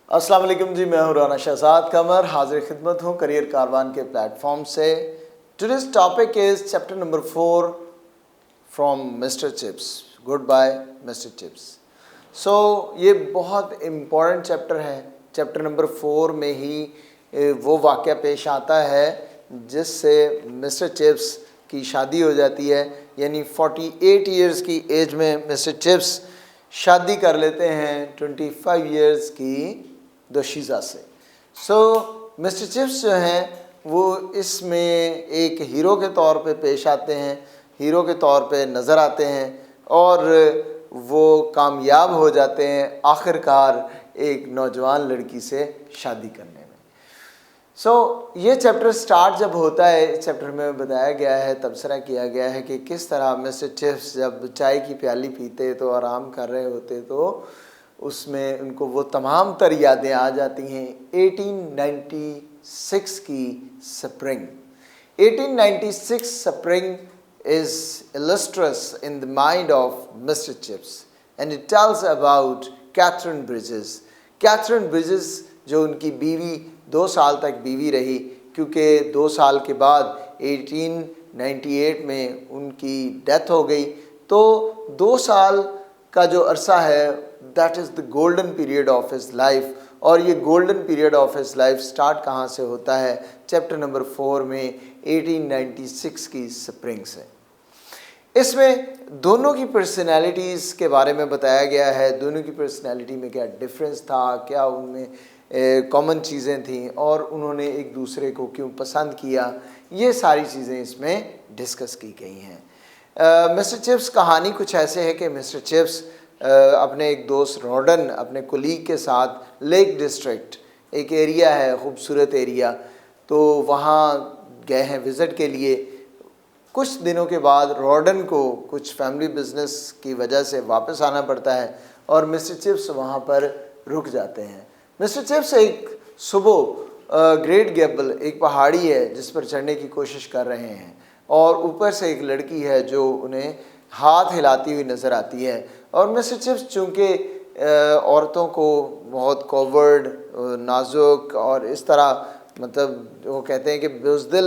अस्सलाम वालेकुम जी, मैं हूं राना शहजाद कमर, हाजिर खिदमत हूं करियर कारवान के प्लेटफॉर्म से। Today's topic is chapter number 4 from Mr Chips. Goodbye Mr Chips. So ये बहुत इम्पॉर्टेंट चैप्टर है। चैप्टर नंबर 4 में ही वो वाक़या पेश आता है जिससे मिस्टर चिप्स की शादी हो जाती है, यानी 48 इयर्स की एज में मिस्टर चिप्स शादी कर लेते हैं 25 इयर्स की दोशीज़ा से। सो मिस्टर चिप्स जो हैं वो इसमें एक हीरो के तौर पे पेश आते हैं, हीरो के तौर पे नज़र आते हैं और वो कामयाब हो जाते हैं आखिरकार एक नौजवान लड़की से शादी करने में। ये चैप्टर स्टार्ट जब होता है, इस चैप्टर में बताया गया है, तबसरा किया गया है कि किस तरह मिस्टर चिप्स जब चाय की प्याली पीते तो आराम कर रहे होते तो उसमें उनको वो तमाम तर यादें आ जाती हैं 1896 की spring. 1896 spring is illustrious in the mind of Mr. Chips and it tells about Catherine Bridges. Catherine Bridges जो उनकी बीवी 2 साल तक बीवी रही, क्योंकि 2 साल के बाद 1898 में उनकी डेथ हो गई। तो 2 साल का जो अरसा है that is the golden period of his life. और ये golden period of his life start कहाँ से होता है? चैप्टर नंबर 4 में 1896 की स्प्रिंग से। इसमें दोनों की पर्सनैलिटीज़ के बारे में बताया गया है, दोनों की पर्सनैलिटी में क्या डिफरेंस था, क्या उनमें कॉमन चीज़ें थीं और उन्होंने एक दूसरे को क्यों पसंद किया, ये सारी चीज़ें इसमें डिस्कस की गई हैं। मिस्टर चिप्स कहानी कुछ ऐसे है कि मिस्टर चिप्स अपने एक दोस्त रॉडन, अपने कोलीग के साथ लेक डिस्ट्रिक्ट एक एरिया है, खूबसूरत एरिया, तो वहाँ गए हैं विज़िट के लिए। कुछ दिनों के बाद रॉडन को कुछ फैमिली बिजनेस की वजह से वापस आना पड़ता है और मिस्टर चिप्स वहाँ पर रुक जाते हैं। मिस्टर चिप्स एक सुबह ग्रेट गैबल एक पहाड़ी है जिस पर चढ़ने की कोशिश कर रहे हैं और ऊपर से एक लड़की है जो उन्हें हाथ हिलाती हुई नज़र आती है। और मिस्टर चिप्स चूँकि औरतों को बहुत कॉवर्ड, नाजुक और इस तरह, मतलब वो कहते हैं कि बुज़दिल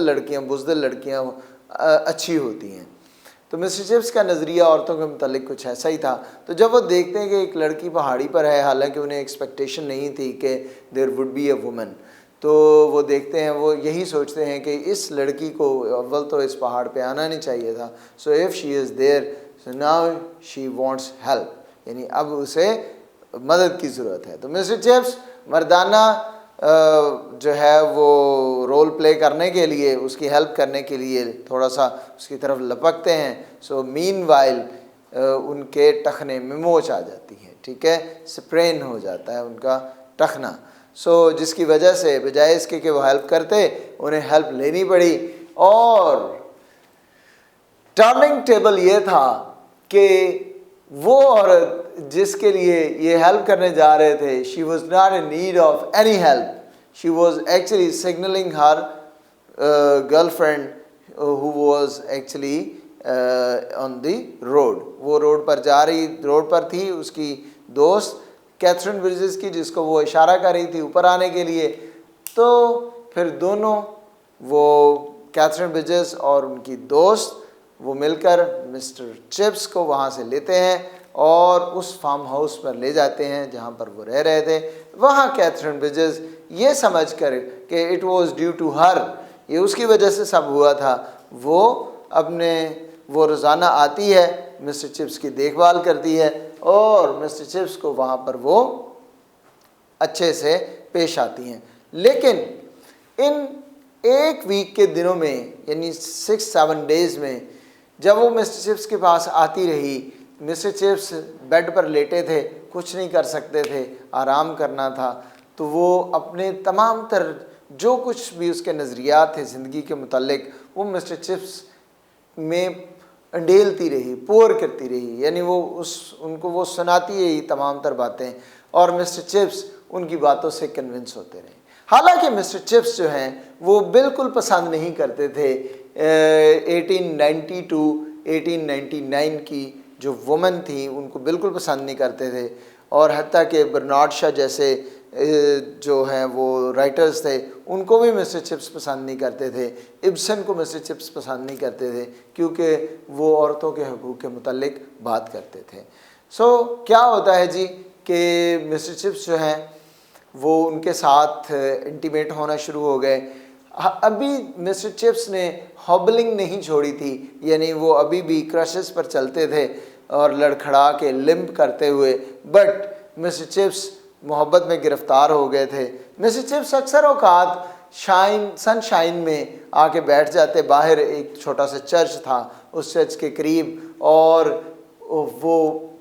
लड़कियाँ अच्छी होती हैं, तो मिस्टर चिप्स का नज़रिया औरतों के मुतालिक कुछ ऐसा ही था। तो जब वो देखते हैं कि एक लड़की पहाड़ी पर है, हालांकि उन्हें एक्सपेक्टेशन नहीं थी कि there would be a woman, तो वो देखते हैं, वो यही सोचते हैं कि इस लड़की को अव्वल तो इस पहाड़ पे आना नहीं चाहिए था। So if she is there so now she wants help, यानी अब उसे मदद की ज़रूरत है। तो मिस्टर चिप्स मर्दाना जो है वो रोल प्ले करने के लिए, उसकी हेल्प करने के लिए थोड़ा सा उसकी तरफ लपकते हैं। सो मीनवाइल उनके टखने में मोच आ जाती है, ठीक है, स्प्रेन हो जाता है उनका टखना। जिसकी वजह से बजाय इसके कि वो हेल्प करते, उन्हें हेल्प लेनी पड़ी। और टर्निंग टेबल ये था कि वो औरत जिसके लिए ये हेल्प करने जा रहे थे, she was not in need of any help, she was actually signalling her girlfriend who was actually on the road. वो रोड पर थी उसकी दोस्त कैथरीन ब्रिजेस की, जिसको वो इशारा कर रही थी ऊपर आने के लिए। तो फिर दोनों, वो कैथरीन ब्रिजेस और उनकी दोस्त, वो मिलकर मिस्टर चिप्स को वहाँ से लेते हैं और उस फार्म हाउस पर ले जाते हैं जहाँ पर वो रह रहे थे। वहाँ कैथरीन ब्रिजेस ये समझ कर कि it was due to her, ये उसकी वजह से सब हुआ था, वो रोज़ाना आती है, मिस्टर चिप्स की देखभाल करती है और मिस्टर चिप्स को वहाँ पर वो अच्छे से पेश आती हैं। लेकिन इन एक वीक के दिनों में, यानी 6-7 डेज़ में, जब वो मिस्टर चिप्स के पास आती रही, मिस्टर चिप्स बेड पर लेटे थे, कुछ नहीं कर सकते थे, आराम करना था, तो वो अपने तमाम तर जो कुछ भी उसके नज़रियात थे ज़िंदगी के मुतालिक, वो मिस्टर चिप्स में अंडेलती रही, पोर करती रही, यानी उनको वो सुनाती रही तमाम तर बातें और मिस्टर चिप्स उनकी बातों से कन्विंस होते रहे। हालांकि मिस्टर चिप्स जो हैं वो बिल्कुल पसंद नहीं करते थे 1890 टू 1899 की जो वुमन थी, उनको बिल्कुल पसंद नहीं करते थे। और हत्ता कि बर्नार्ड शॉ जैसे जो हैं वो राइटर्स थे, उनको भी मिस्टर चिप्स पसंद नहीं करते थे। इब्सन को मिस्टर चिप्स पसंद नहीं करते थे क्योंकि वो औरतों के हकूक़ के मुतालिक बात करते थे। क्या होता है जी कि मिस्टर चिप्स जो हैं वो उनके साथ इंटीमेट होना शुरू हो गए। अभी मिस्टर चिप्स ने हॉबलिंग नहीं छोड़ी थी, यानी वो अभी भी क्रशेस पर चलते थे और लड़खड़ा के लिम्प करते हुए, बट मिस्टर चिप्स मोहब्बत में गिरफ्तार हो गए थे। मिस्टर चिप्स अक्सर औकात सनशाइन में आके बैठ जाते। बाहर एक छोटा सा चर्च था, उस चर्च के करीब, और वो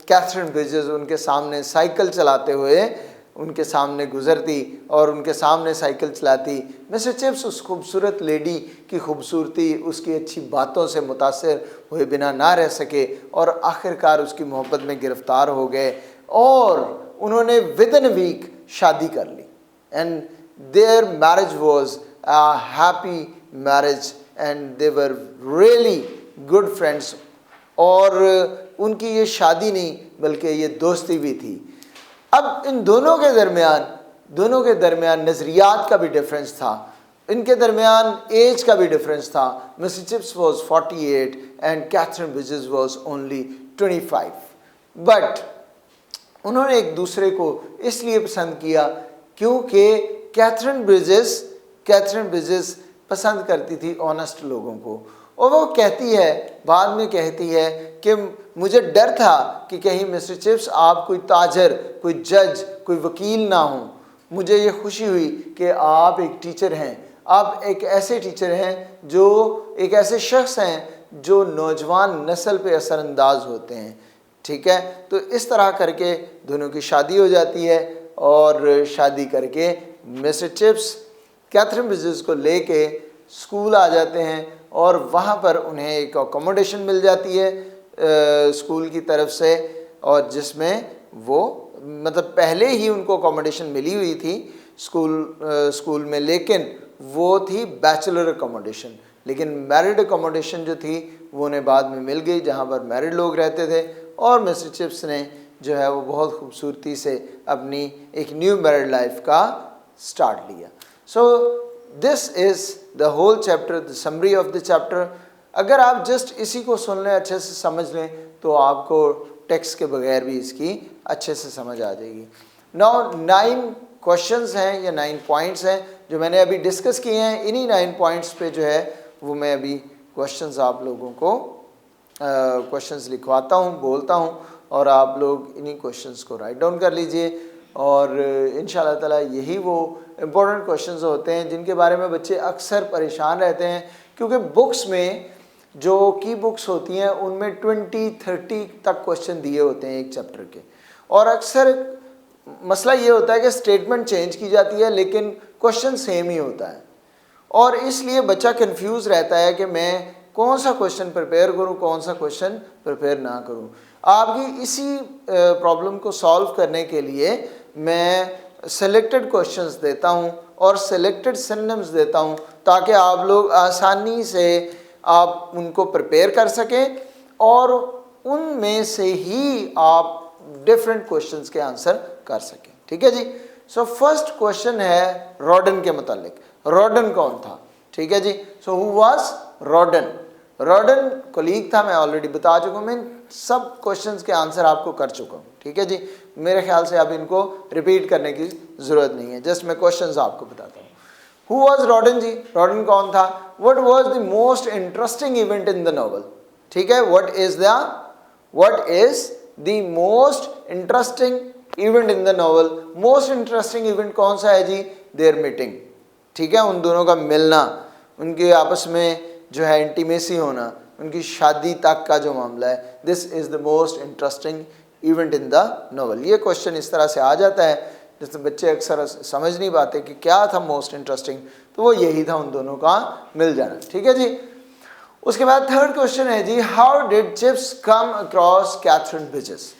कैथरीन ब्रिजेस उनके सामने साइकिल चलाते हुए उनके सामने गुजरती और उनके सामने साइकिल चलाती। मिस्टर चिप्स उस खूबसूरत लेडी की खूबसूरती, उसकी अच्छी बातों से मुतासर हुए बिना ना रह सके और आखिरकार उसकी मोहब्बत में गिरफ्तार हो गए और उन्होंने विद इन वीक शादी कर ली। And their marriage was a happy marriage and they were really good friends. और उनकी ये शादी नहीं बल्कि ये दोस्ती भी थी। अब इन दोनों के दरमियान नज़रियात का भी डिफरेंस था, इनके दरमियान एज का भी डिफरेंस था। Mister Chips was 48 and Catherine Bridges was only 25। But उन्होंने एक दूसरे को इसलिए पसंद किया क्योंकि कैथरीन ब्रिजेस पसंद करती थी ऑनेस्ट लोगों को। और वो बाद में कहती है कि मुझे डर था कि कहीं मिस्टर चिप्स आप कोई ताजर, कोई जज, कोई वकील ना हो। मुझे ये खुशी हुई कि आप एक टीचर हैं, आप एक ऐसे टीचर हैं जो एक ऐसे शख्स हैं जो नौजवान नस्ल पे असरअंदाज होते हैं। ठीक है, तो इस तरह करके दोनों की शादी हो जाती है और शादी करके मिस्टर चिप्स कैथरीन ब्रिजेस को लेके स्कूल आ जाते हैं और वहाँ पर उन्हें एक अकोमोडेशन मिल जाती है स्कूल की तरफ से, और जिसमें वो मतलब पहले ही उनको अकोमोडेशन मिली हुई थी स्कूल में, लेकिन वो थी बैचलर अकोमोडेशन। लेकिन मैरिड अकोमोडेशन जो थी वो उन्हें बाद में मिल गई जहाँ पर मैरिड लोग रहते थे। और मिस्टर चिप्स ने जो है वो बहुत खूबसूरती से अपनी एक न्यू मैरिड लाइफ का स्टार्ट लिया। This is the whole chapter, the summary of the chapter. अगर आप जस्ट इसी को सुन लें, अच्छे से समझ लें, तो आपको टेक्स्ट के बगैर भी इसकी अच्छे से समझ आ जाएगी। नाउ 9 क्वेश्चंस हैं या 9 पॉइंट्स हैं जो मैंने अभी डिस्कस किए हैं। इन्हीं 9 पॉइंट्स पे जो है वो मैं अभी क्वेश्चंस आप लोगों को क्वेश्चंस लिखवाता हूँ, बोलता हूँ, और आप लोग इन्हीं क्वेश्चंस को राइट डाउन कर लीजिए। और इंशाल्लाह ताला यही वो इम्पोर्टेंट क्वेश्चंस होते हैं जिनके बारे में बच्चे अक्सर परेशान रहते हैं, क्योंकि बुक्स में जो की बुक्स होती हैं उनमें 20-30 तक क्वेश्चन दिए होते हैं एक चैप्टर के, और अक्सर मसला ये होता है कि स्टेटमेंट चेंज की जाती है लेकिन क्वेश्चन सेम ही होता है, और इसलिए बच्चा कंफ्यूज रहता है कि मैं कौन सा क्वेश्चन प्रिपेयर करूं, कौन सा क्वेश्चन प्रिपेयर ना करूं। आपकी इसी प्रॉब्लम को सॉल्व करने के लिए मैं सेलेक्टेड क्वेश्चंस देता हूं और सेलेक्टेड सिनोनिम्स देता हूं ताकि आप लोग आसानी से आप उनको प्रिपेयर कर सकें और उनमें से ही आप डिफरेंट क्वेश्चंस के आंसर कर सकें। ठीक है जी। फर्स्ट क्वेश्चन है रॉडन के मुतालिक। रॉडन कौन था? ठीक है जी। Who was Rawdon? Rawdon colleague था, मैं ऑलरेडी बता चुका हूँ, मैं सब क्वेश्चंस के आंसर आपको कर चुका हूँ। ठीक है जी, मेरे ख्याल से अब इनको रिपीट करने की ज़रूरत नहीं है, जस्ट मैं क्वेश्चंस आपको बताता हूँ। हु वाज रॉडन जी? रॉडन कौन था? What was the most interesting event in the novel? ठीक है, what is the most interesting event in the novel? Most interesting event कौन सा है जी? Their meeting. ठीक है, उन दोनों का मिलना, उनके आपस में जो है इंटीमेसी होना, उनकी शादी तक का जो मामला है, this is the most interesting event in the novel. ये क्वेश्चन इस तरह से आ जाता है जिससे बच्चे अक्सर समझ नहीं पाते कि क्या था मोस्ट इंटरेस्टिंग, तो वो यही था उन दोनों का मिल जाना। ठीक है जी। उसके बाद थर्ड क्वेश्चन है जी, how did Chips come across Katherine Bridges?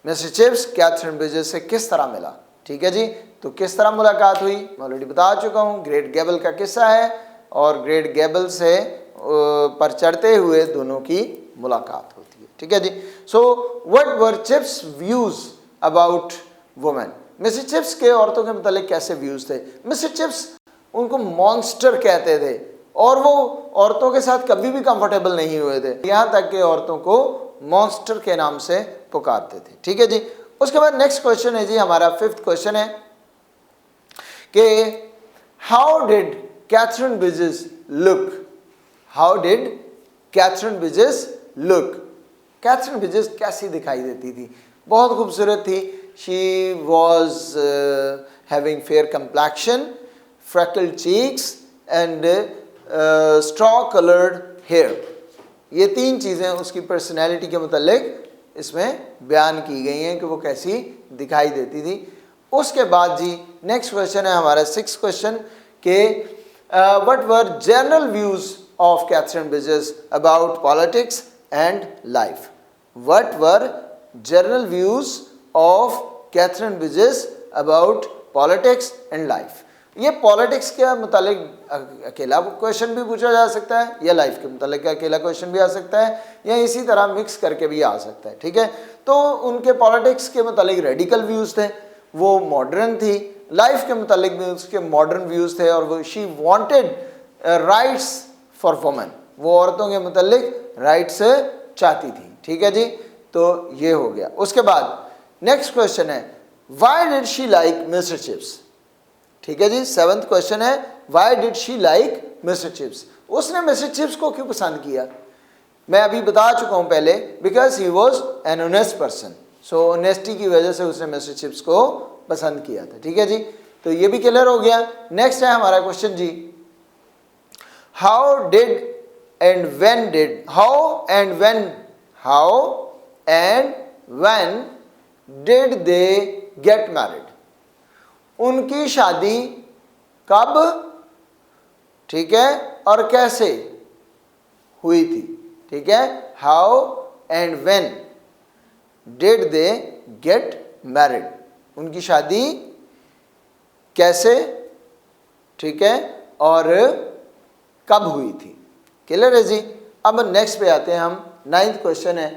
Mr Chips Katherine Bridges से किस तरह मिला? ठीक है जी, तो किस तरह मुलाकात हुई मैं ऑलरेडी बता चुका हूँ। ग्रेट गैबल का किस्सा है और ग्रेट गैबल से पर चढ़ते हुए दोनों की मुलाकात होती है। ठीक है जी। What were Chips views about women? Mrs Chips के औरतों के मतलब कैसे व्यूज थे? मिसेस चिप्स उनको मॉन्स्टर कहते थे और वो औरतों के साथ कभी भी कंफर्टेबल नहीं हुए थे, यहाँ तक कि औरतों को मॉन्स्टर के नाम से पुकारते थे। ठीक है जी। उसके बाद नेक्स्ट क्वेश्चन है जी हमारा 5th क्वेश्चन है कि how did Katherine Bridges look? How did Katherine Bridges look? Katherine Bridges कैसी दिखाई देती थी? बहुत खूबसूरत थी। She was having fair complexion, freckled cheeks and straw coloured hair. ये 3 चीज़ें उसकी पर्सनैलिटी के मुतालिक इसमें बयान की गई हैं कि वो कैसी दिखाई देती थी। उसके बाद जी नेक्स्ट क्वेश्चन है हमारा 6th क्वेश्चन के what were general views of Catherine Bridges about politics and life? What were general views of Catherine Bridges about politics and life? ये पॉलिटिक्स के मुतालिक अकेला क्वेश्चन भी पूछा जा सकता है या लाइफ के मुतालिक अकेला क्वेश्चन भी आ सकता है या इसी तरह मिक्स करके भी आ सकता है। ठीक है, तो उनके पॉलिटिक्स के मुतालिक रेडिकल व्यूज़ थे, वो मॉडर्न थी। लाइफ के मुतालिक भी उसके मॉडर्न व्यूज़ थे और वो she wanted rights for women, वो औरतों के मुतालिक राइट्स चाहती थी। ठीक है जी, तो ये हो गया। उसके बाद नेक्स्ट क्वेश्चन है why did she like mister chips? ठीक है जी, 7th क्वेश्चन है why did she like mister chips? उसने मिस्टर चिप्स को क्यों पसंद किया? मैं अभी बता चुका हूं पहले, because he was an honest person, so honesty की वजह से उसने मिस्टर चिप्स को पसंद किया था। ठीक है जी, तो ये भी क्लियर हो गया। नेक्स्ट है हमारा question G how and when did they get married? उनकी शादी कब, ठीक है, और कैसे हुई थी? ठीक है, how and when did they get married? उनकी शादी कैसे, ठीक है, और कब हुई थी? क्लियर है जी। अब नेक्स्ट पे आते हैं हम। 9th क्वेश्चन है,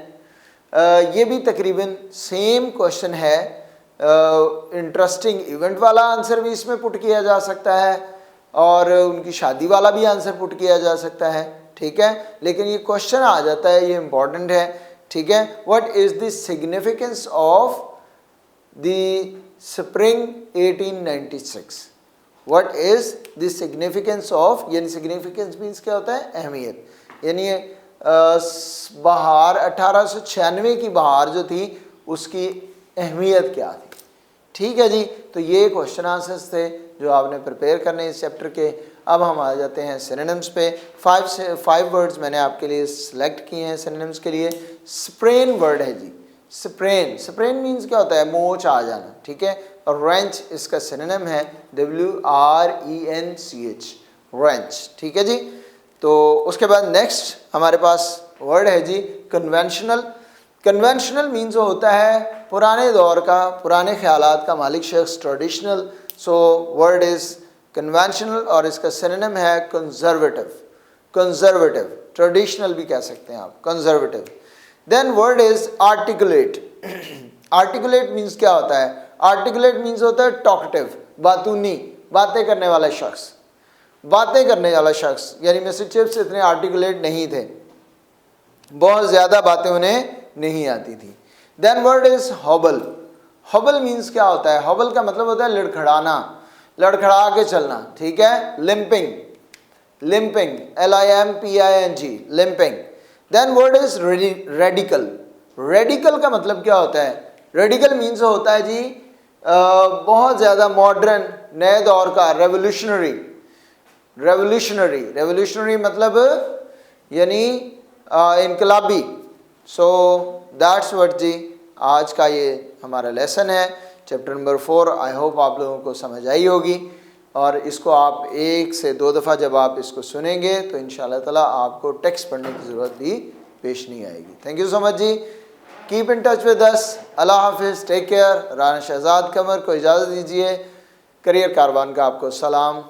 ये भी तकरीबन सेम क्वेश्चन है। इंटरेस्टिंग इवेंट वाला आंसर भी इसमें पुट किया जा सकता है और उनकी शादी वाला भी आंसर पुट किया जा सकता है। ठीक है, लेकिन ये क्वेश्चन आ जाता है, ये इंपॉर्टेंट है। ठीक है, what is the significance of the spring 1896? What is the significance of, यानी सिग्निफिकेंस मीन्स क्या होता है? अहमियत। यानी बहार 1896 की बहार जो थी उसकी अहमियत क्या थी? ठीक है जी, तो ये क्वेश्चन आंसर्स थे जो आपने प्रिपेयर करने इस चैप्टर के। अब हम आ जाते हैं सिनोनिम्स पे। 5 वर्ड्स मैंने आपके लिए सिलेक्ट किए हैं सिनोनिम्स के लिए। स्प्रेन वर्ड है जी, स्प्रेन। स्प्रेन मीन्स क्या होता है? मोच आ जाना। ठीक है, और रेंच इसका सिनोनिम है WRENCH, रेंच। ठीक है जी, तो उसके बाद नेक्स्ट हमारे पास वर्ड है जी कन्वेंशनल। कन्वेंशनल मीन्स होता है पुराने दौर का, पुराने ख्यालात का मालिक शख्स, traditional. So word is conventional और इसका सिनोनिम है कंजर्वेटिव। कंजर्वेटिव, ट्रेडिशनल भी कह सकते हैं आप, conservative. Then word is articulate. Articulate means क्या होता है? आर्टिकुलेट मीन्स होता है टॉकटिव, बातूनी, बातें करने वाला शख्स, बातें करने वाला शख्स। यानी मिस्टर चिप्स इतने आर्टिकुलेट नहीं थे, बहुत ज़्यादा बातें उन्हें नहीं आती थी। Then word is hobble. Hobble means क्या होता है? हॉबल का मतलब होता है लड़खड़ाना, लड़खड़ा के चलना। ठीक है, limping, limping, LIMPING, limping. Then word is radical. Radical का मतलब क्या होता है? रेडिकल मीन्स होता है जी बहुत ज़्यादा मॉडर्न, नए दौर का, रेवोल्यूशनरी। रेवोल्यूशनरी, रेवोल्यूशनरी मतलब यानी इनकलाबी। सो दैट्स व्हाट जी आज का ये हमारा लेसन है, चैप्टर नंबर 4। आई होप आप लोगों को समझ आई होगी और इसको आप 1 से 2 दफ़ा जब आप इसको सुनेंगे तो इंशाल्लाह ताला आपको टेक्स्ट पढ़ने की ज़रूरत भी पेश नहीं आएगी। थैंक यू सो मच जी, keep in touch with us. अल्लाह हाफिज़, टेक केयर। राना शहजाद कमर को इजाज़त दीजिए। करियर कारवान का आपको सलाम।